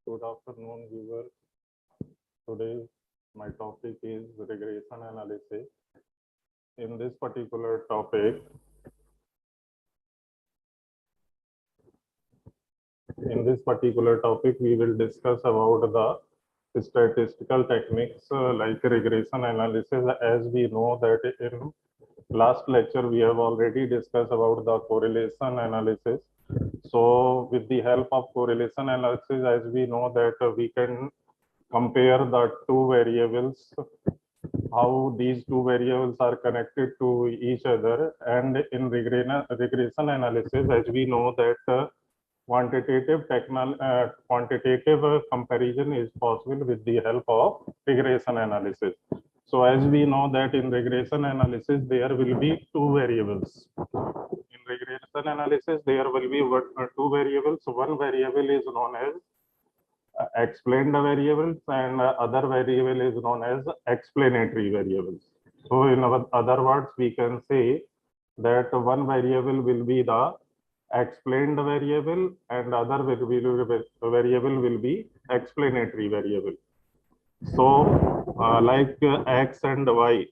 Good afternoon, viewers. Today, my topic is regression analysis. In this particular topic, we will discuss about the statistical techniques like regression analysis. As we know that in last lecture, we have already discussed about the correlation analysis. So with the help of correlation analysis, as we know that we can compare the two variables, how these two variables are connected to each other. And in regression analysis, as we know that quantitative comparison is possible with the help of regression analysis. So as we know that in regression analysis, there will be two variables. In regression analysis, there will be two variables. One variable is known as explained variables and other variable is known as explanatory variables. So in other words, we can say that one variable will be the explained variable and other variable will be explanatory variable. So like x and y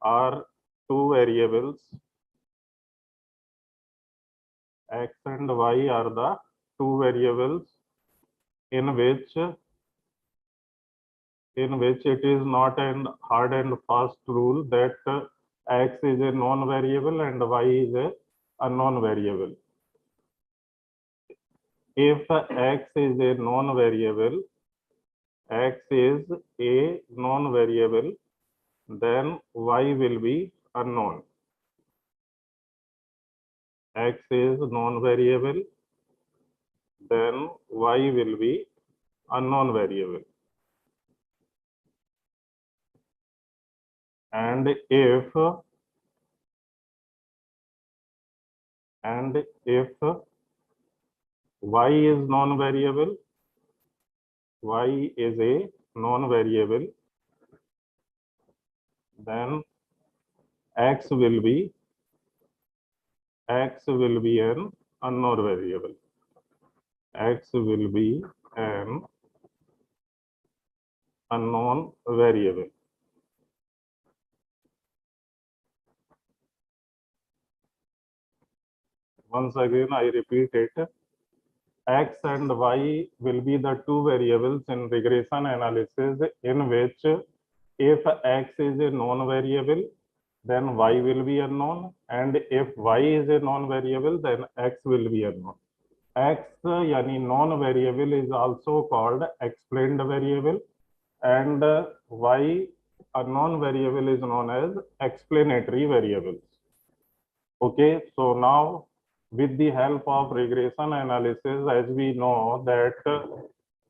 are two variables. X and y are the two variables in which it is not a hard and fast rule that x is a known variable and y is a unknown variable. If x is a known variable, then y will be unknown. X is known variable, then y will be unknown variable. And if y is known variable, y is a known variable, then x will be an unknown variable. X will be an unknown variable. Once again, I repeat it. X and y will be the two variables in regression analysis in which if x is a known variable, then y will be unknown, and if y is a known variable, then x will be unknown. X yani known variable is also called explained variable, and y unknown variable is known as explanatory variables. Okay, so now with the help of regression analysis, as we know that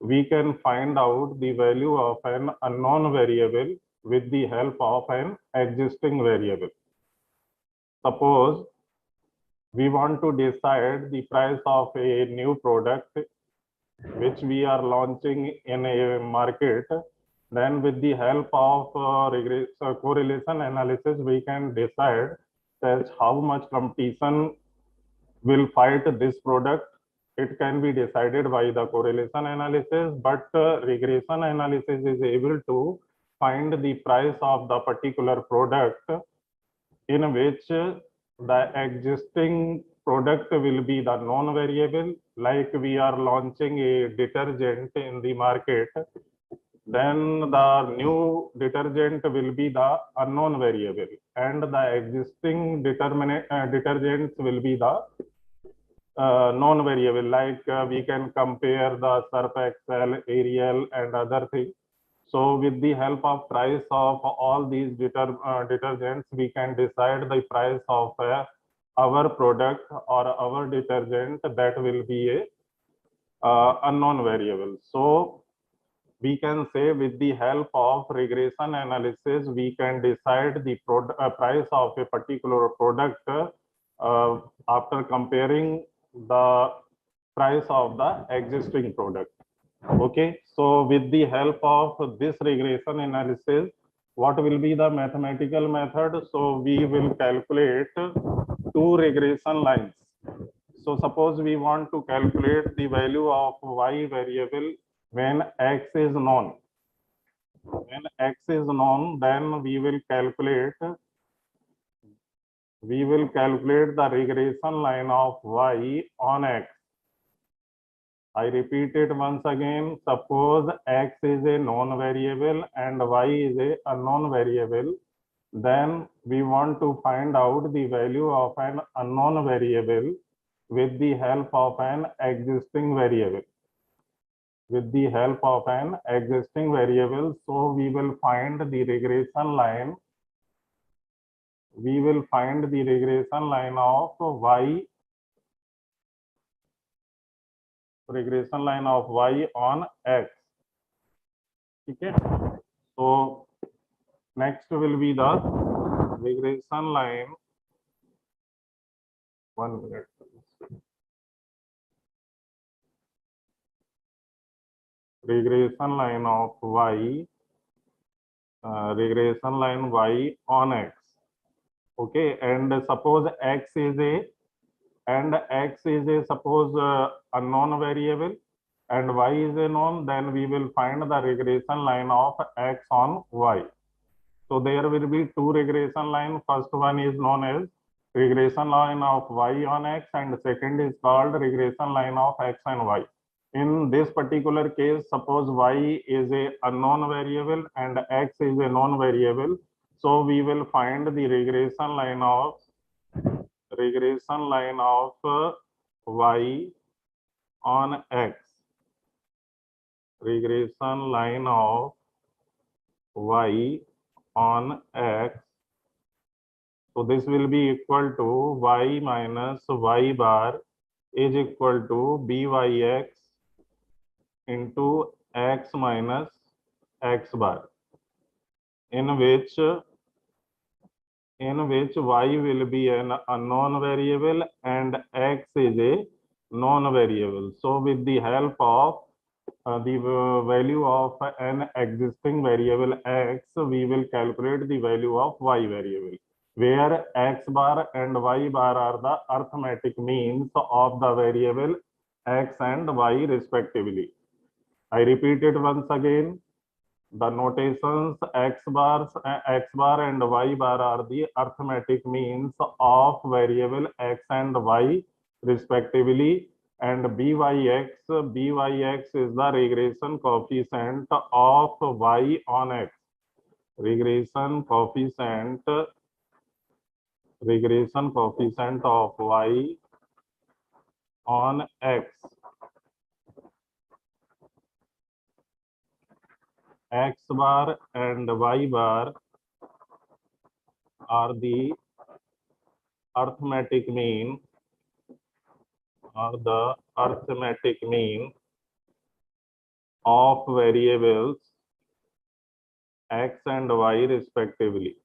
we can find out the value of an unknown variable with the help of an existing variable. Suppose we want to decide the price of a new product which we are launching in a market, then with the help of correlation analysis, we can decide that how much competition will fight this product. It can be decided by the correlation analysis, but regression analysis is able to find the price of the particular product in which the existing product will be the known variable. Like we are launching a detergent in the market, then the new detergent will be the unknown variable, and the existing detergents will be the known variable. Like we can compare the Surf Excel, Ariel, and other things. So with the help of price of all these detergents, we can decide the price of our product or our detergent. That will be a unknown variable. So we can say with the help of regression analysis, we can decide the price of a particular product after comparing the price of the existing product. Okay, so with the help of this regression analysis, what will be the mathematical method? So we will calculate two regression lines. So suppose we want to calculate the value of y variable when x is known. When x is known, then we will calculate the regression line of y on x. I repeat it once again. Suppose x is a known variable and y is a unknown variable. Then we want to find out the value of an unknown variable with the help of an existing variable. With the help of an existing variable, so we will find the regression line. We will find the regression line of y. Regression line of y on x. Okay. So next will be the regression line. 1 minute. Regression line of y. Regression line y on x. Okay, and suppose x is a suppose unknown variable and y is a known, then we will find the regression line of x on y. So there will be two regression lines. First one is known as regression line of y on x and second is called regression line of x and y. In this particular case, suppose y is a unknown variable and x is a known variable. So we will find the regression line of y on x. Regression line of y on x. So this will be equal to y minus y bar is equal to byx into x minus x bar, in which y will be an unknown variable and x is a known variable. So with the help of the value of an existing variable x, we will calculate the value of y variable, where x bar and y bar are the arithmetic means of the variable x and y respectively. I repeat it once again. The notations x bar and y bar are the arithmetic means of variable x and y respectively, and byx is the regression coefficient of y on x. Regression coefficient of y on x. X bar and y bar are the arithmetic mean of variables x and y respectively.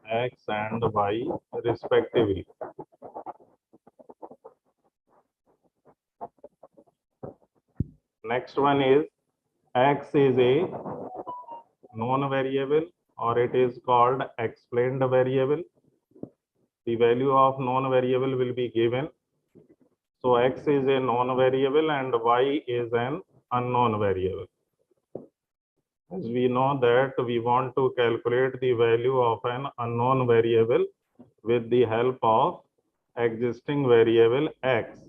X and y respectively. Next one is x is a known variable, or it is called explained variable. The value of known variable will be given. So x is a known variable and y is an unknown variable. As we know that we want to calculate the value of an unknown variable with the help of existing variable x.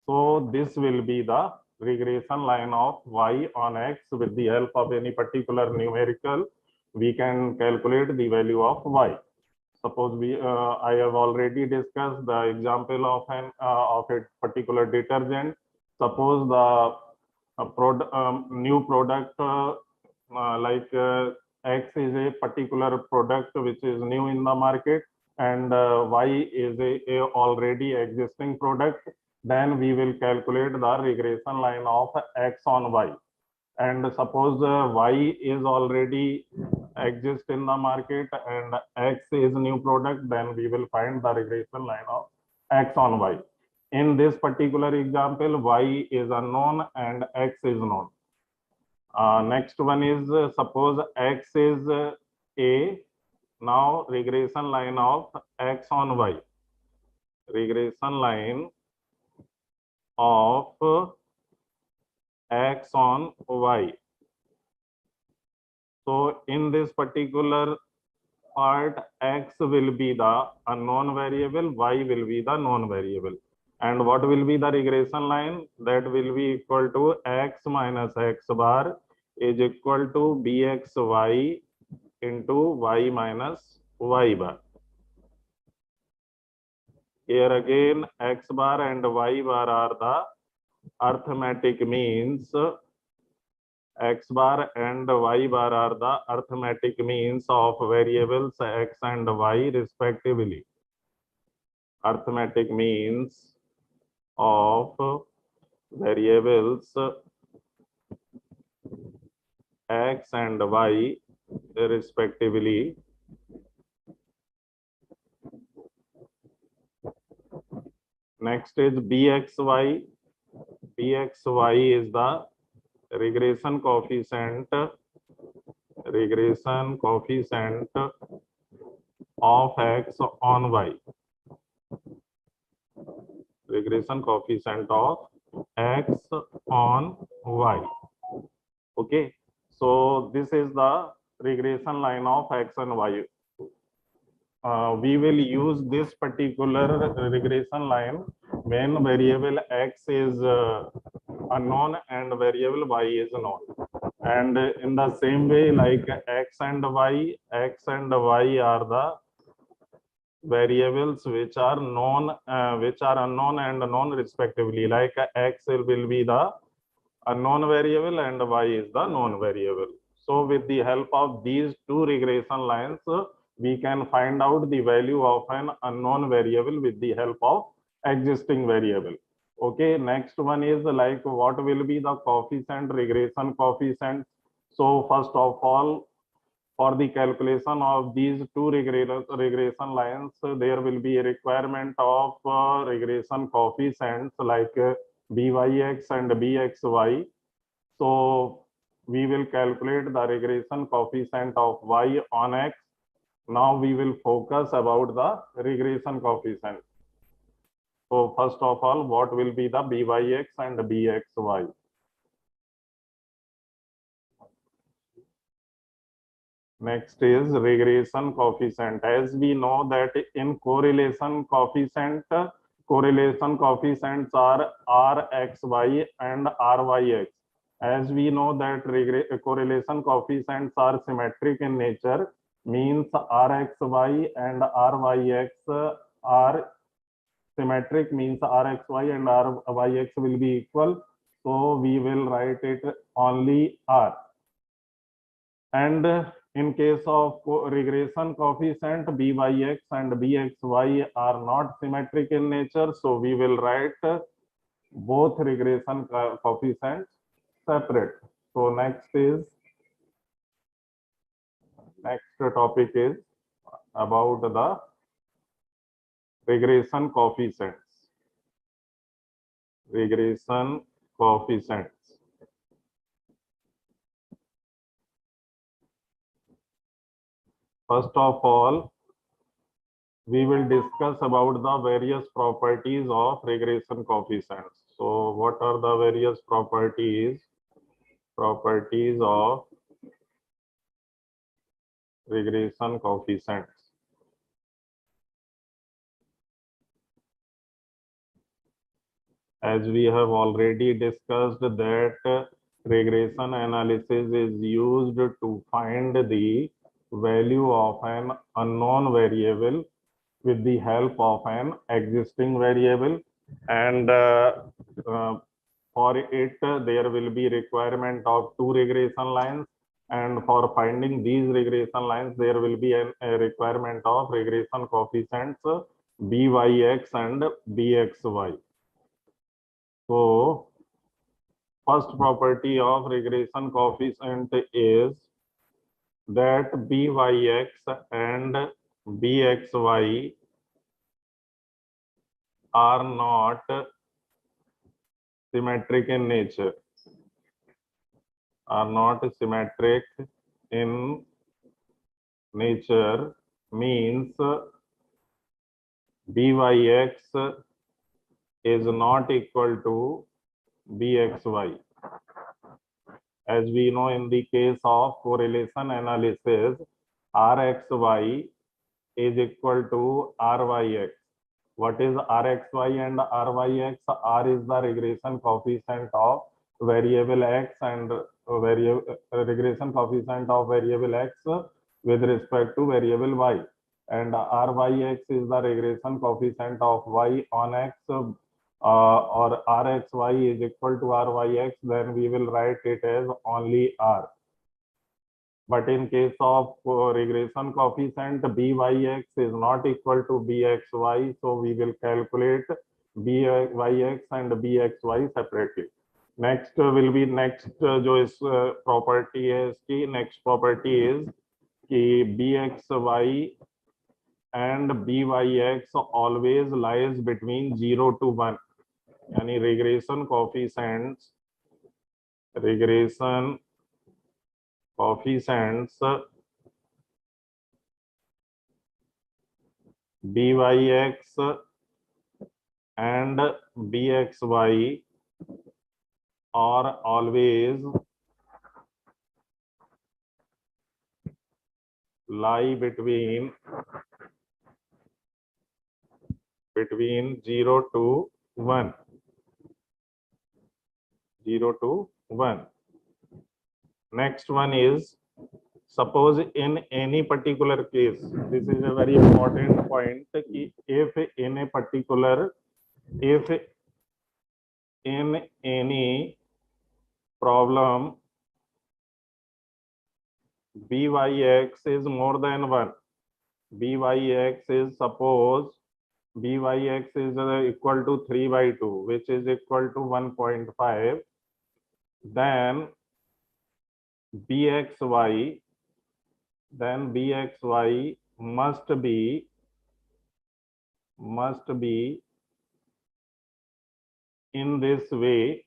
So this will be the regression line of y on x. With the help of any particular numerical, we can calculate the value of y. Suppose I have already discussed the example of a particular detergent. Suppose the new product like X is a particular product which is new in the market, and Y is a already existing product. Then we will calculate the regression line of X on Y. And suppose Y is already exist in the market and X is new product, then we will find the regression line of X on Y. In this particular example, Y is unknown and X is known. Next one is suppose X is A. Now regression line of X on Y. regression line of x on y. So in this particular part, x will be the unknown variable, y will be the known variable. And what will be the regression line? That will be equal to x minus x bar is equal to bxy into y minus y bar. Here again, x bar and y bar are the arithmetic means. X bar and y bar are the arithmetic means of variables x and y respectively. Arithmetic means of variables x and y respectively. Next is bxy. Bxy is the regression coefficient of x on y. Regression coefficient of x on y. Okay, so this is the regression line of x and y. We will use this particular regression line when variable x is unknown and variable y is known. And in the same way, like x and y are the variables which are known, which are unknown and known respectively. Like x will be the unknown variable and y is the known variable. So with the help of these two regression lines, we can find out the value of an unknown variable with the help of existing variable. Okay, next one is like what will be the coefficient, regression coefficient. So first of all, for the calculation of these two regression lines, there will be a requirement of regression coefficients like byx and bxy. So we will calculate the regression coefficient of y on x. Now we will focus about the regression coefficient. So first of all, what will be the byx and bxy? Next is regression coefficient. As we know that in correlation coefficients are rxy and ryx. As we know that correlation coefficients are symmetric in nature, means rxy and ryx are symmetric, means rxy and ryx will be equal. So we will write it only r. And in case of regression coefficient, byx and bxy are not symmetric in nature, so we will write both regression coefficients separate. So next topic is about the regression coefficients. Regression coefficients. First of all, we will discuss about the various properties of regression coefficients. So what are the various properties of regression coefficients? As we have already discussed that regression analysis is used to find the value of an unknown variable with the help of an existing variable, and for it there will be requirement of two regression lines, and for finding these regression lines there will be a requirement of regression coefficients byx and bxy. So first property of regression coefficient is that byx and bxy are not symmetric in nature. Are not symmetric in nature means byx is not equal to bxy. As we know, in the case of correlation analysis, rxy is equal to ryx. What is rxy and ryx? R is the regression coefficient of variable x and regression coefficient of variable x with respect to variable y, and ryx is the regression coefficient of y on x, or rxy is equal to ryx, then we will write it as only r. But in case of regression coefficient, byx is not equal to bxy, so we will calculate byx and bxy separately. Next will be जो इस property है इसकी next property is कि bxy and byx always lies between 0 to 1. यानी regression coefficients byx and bxy are always lie between 0 to 1. 0 to 1. Next one is, suppose in any particular case, this is a very important point, if in any problem byx is more than 1, byx is, suppose byx is equal to 3 by 2, which is equal to 1.5, then bxy must be in this way,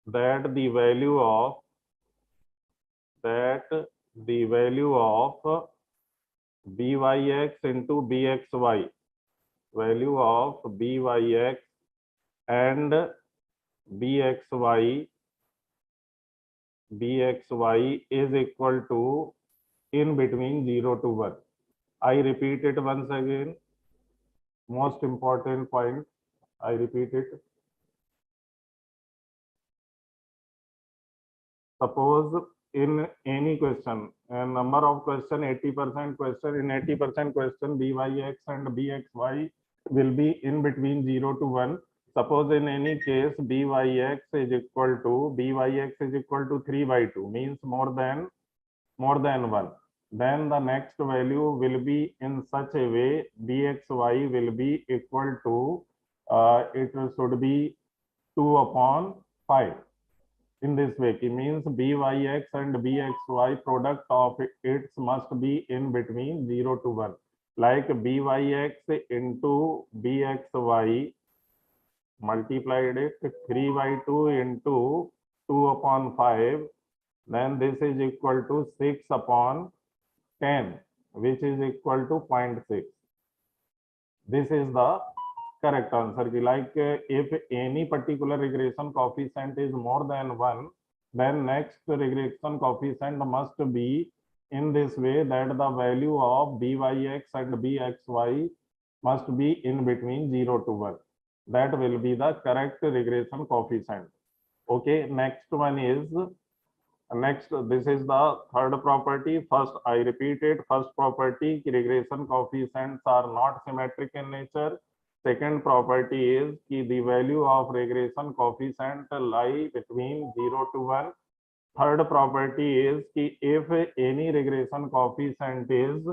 that the value of byx into bxy, value of byx and bxy is equal to in between 0 to 1. I repeat it once again, most important point, I repeat it. Suppose in any question, a number of question, 80% question, in 80% question byx and bxy will be in between 0 to 1. Suppose in any case byx is equal to 3 by 2, means more than 1. Then the next value will be in such a way, bxy will be equal to, it should be 2 upon 5. In this way, it means byx and bxy product of its must be in between 0 to 1. Like byx into bxy multiplied it 3 by 2 into 2 upon 5, then this is equal to 6 upon 10, which is equal to 0.6. This is the correct answer. Like if any particular regression coefficient is more than 1, then next regression coefficient must be in this way, that the value of byx and bxy must be in between 0 to 1. That will be the correct regression coefficient. Okay, next one is, this is the third property. First, I repeat it. First property, regression coefficients are not symmetric in nature. Second property is the value of regression coefficient lie between 0 to 1. Third property is if any regression coefficient is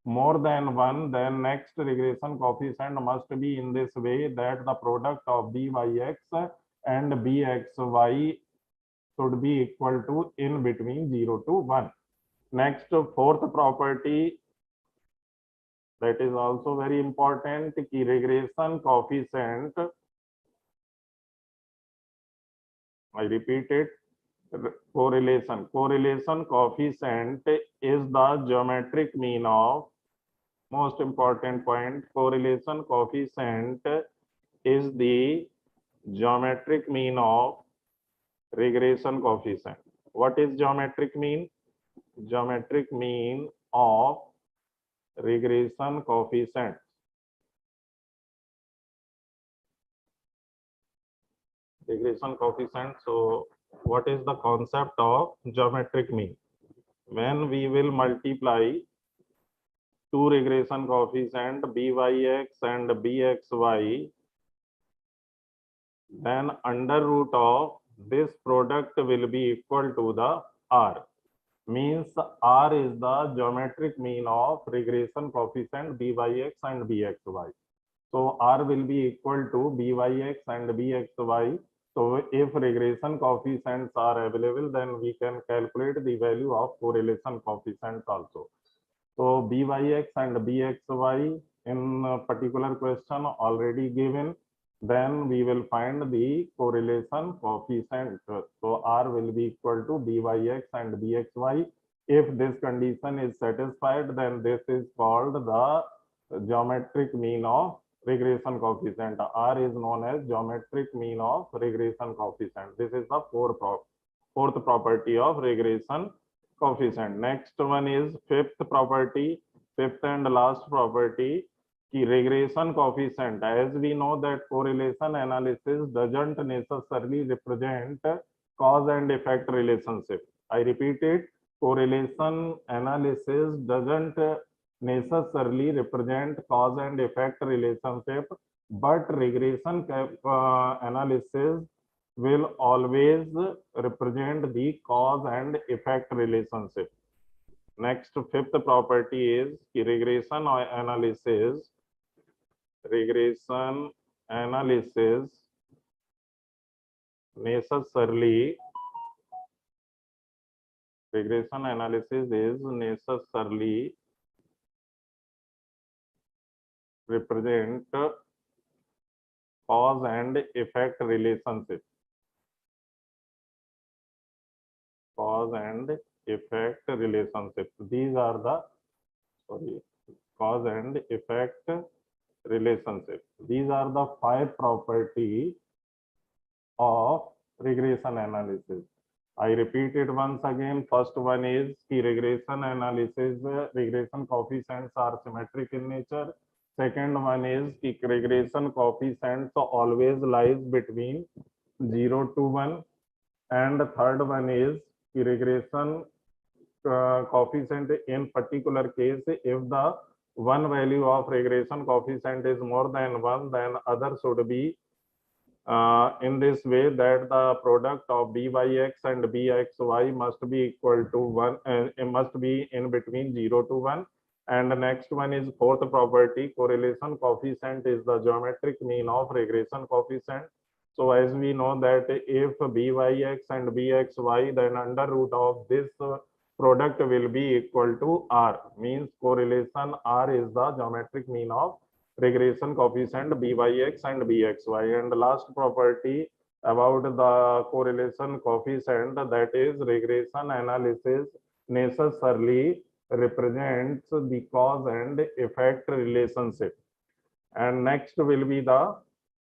more than 1, then next regression coefficient must be in this way, that the product of byx and bxy should be equal to in between 0 to 1. Next, fourth property, that is also very important, कि regression coefficient, I repeat it, Correlation coefficient is the geometric mean of, most important point, correlation coefficient is the geometric mean of regression coefficient. What is geometric mean? Geometric mean of regression coefficient. Regression coefficient. So what is the concept of geometric mean? When we will multiply two regression coefficient byx and bxy, then under root of this product will be equal to the r. Means r is the geometric mean of regression coefficient byx and bxy. So r will be equal to byx and bxy. So if regression coefficients are available, then we can calculate the value of correlation coefficients also. So byx and bxy in a particular question already given. Then we will find the correlation coefficient. So r will be equal to byx and bxy. If this condition is satisfied, then this is called the geometric mean of regression coefficient. R is known as geometric mean of regression coefficient. This is the fourth property of regression coefficient. Next one is fifth property, fifth and last property, की regression coefficient. As we know that correlation analysis doesn't necessarily represent cause and effect relationship. I repeat it, correlation analysis doesn't necessarily represent cause and effect relationship, but regression analysis will always represent the cause and effect relationship. Next, fifth property is regression analysis necessarily represent cause and effect relationship. Cause and effect relationship. These are the cause and effect relationship. These are the 5 properties of regression analysis. I repeat it once again. First one is regression analysis, regression coefficients are symmetric in nature. Second one is regression coefficients always lies between 0 to 1. And the third one is regression coefficient in particular case, if the one value of regression coefficient is more than 1, then other should be in this way that the product of byx and bxy must be equal to 1, it must be in between 0 to 1. And the next one is fourth property, correlation coefficient is the geometric mean of regression coefficient. So as we know that if byx and bxy, then under root of this product will be equal to r, means correlation r is the geometric mean of regression coefficient byx and bxy. And the last property about the correlation coefficient, that is regression analysis necessarily represents the cause and effect relationship. And next will be the,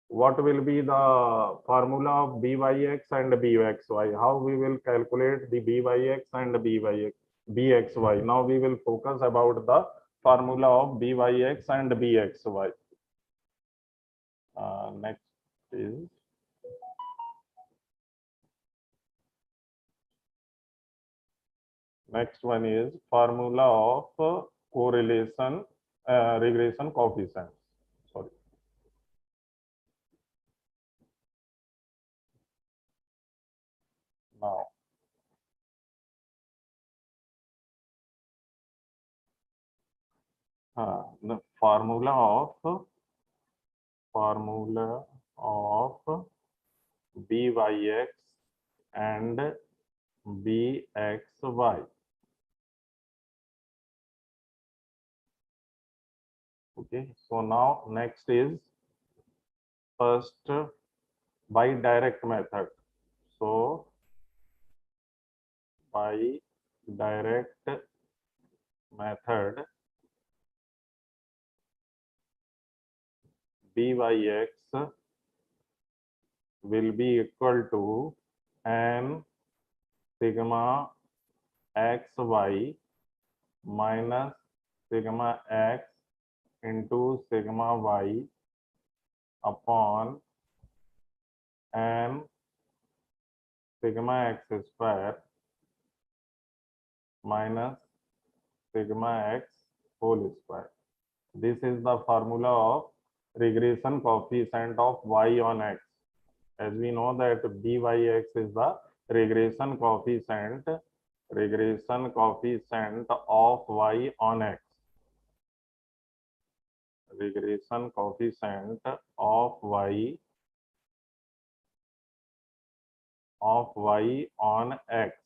what will be the formula of byx and bxy, how we will calculate the byx and bxy. Now we will focus about the formula of byx and bxy. Next is next one is formula of correlation regression coefficient. Sorry. Now the formula of byx and bxy. Okay, so now next is first by direct method. So by direct method, b by x will be equal to n sigma xy minus sigma x into sigma y upon n sigma x square minus sigma x whole square. This is the formula of regression coefficient of y on x. As we know that byx is the regression coefficient of y on x. Regression coefficient of y on x.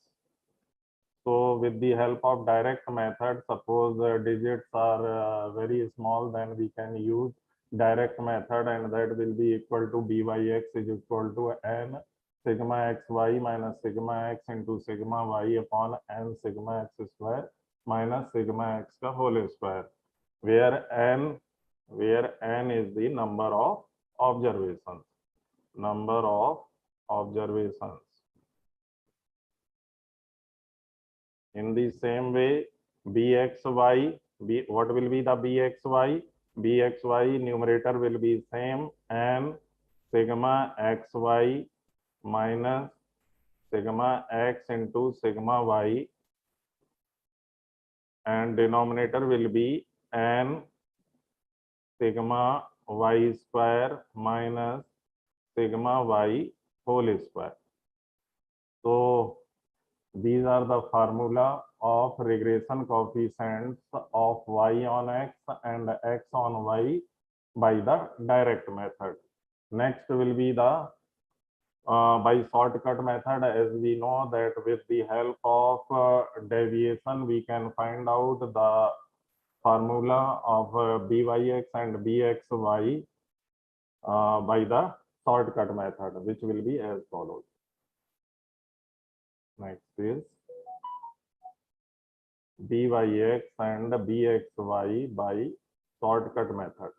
So with the help of direct method, suppose digits are very small, then we can use direct method, and that will be equal to byx is equal to n sigma xy minus sigma x into sigma y upon n sigma x square minus sigma x ka whole square, where n is the number of observations. In the same way, bxy, what will be the bxy? Bxy numerator will be same, n sigma xy minus sigma x into sigma y, and denominator will be n sigma y square minus sigma y whole square. So these are the formula of regression coefficients of y on x and x on y by the direct method. Next will be the by shortcut method. As we know that with the help of deviation, we can find out the formula of byx and bxy by the shortcut method, which will be as follows. Next is byx and bxy by shortcut method.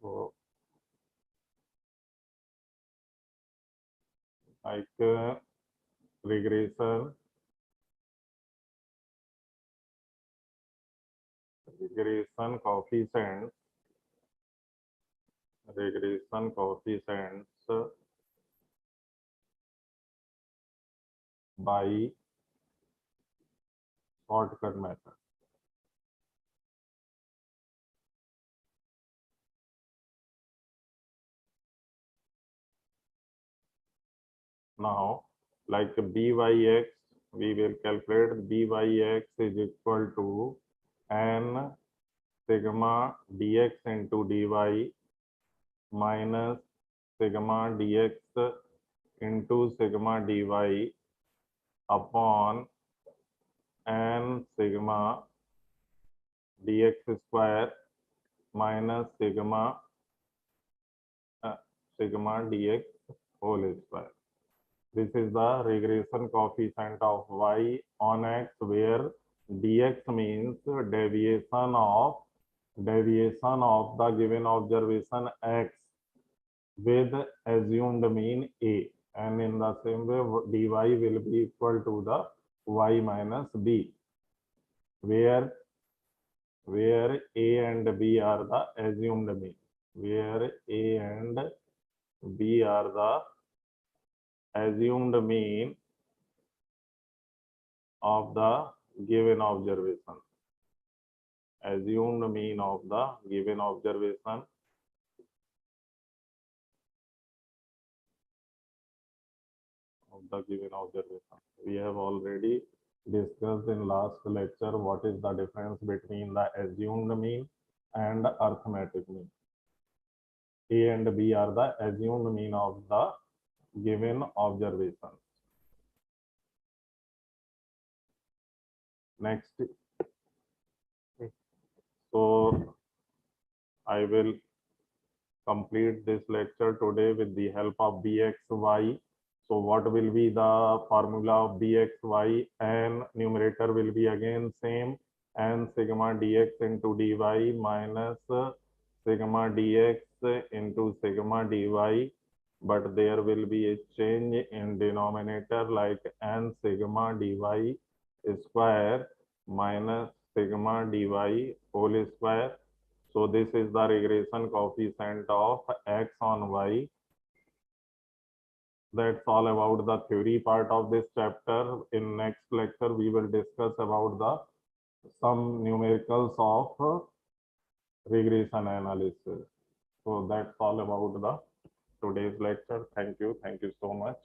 So, like regression coefficients by shortcut method. Now, like byx, we will calculate byx is equal to n sigma dx into dy minus sigma dx into sigma dy upon n sigma dx square minus sigma dx whole square. This is the regression coefficient of y on x, where dx means deviation of the given observation x with assumed mean a, and in the same way dy will be equal to the y minus b, where a and b are the assumed mean, where a and b are the assumed mean of the given observation. Assumed mean of the given observation We have already discussed in last lecture what is the difference between the assumed mean and arithmetic mean. A and B are the assumed mean of the given observation. Next, so I will complete this lecture today with the help of bxy. So what will be the formula of bxy? And numerator will be again same, and sigma dx into dy minus sigma dx into sigma dy, but there will be a change in denominator, like n sigma dy square minus sigma dy whole square. So this is the regression coefficient of x on y. That's all about the theory part of this chapter. In next lecture, we will discuss about the some numericals of regression analysis. So that's all about the today's lecture. Thank you. Thank you so much.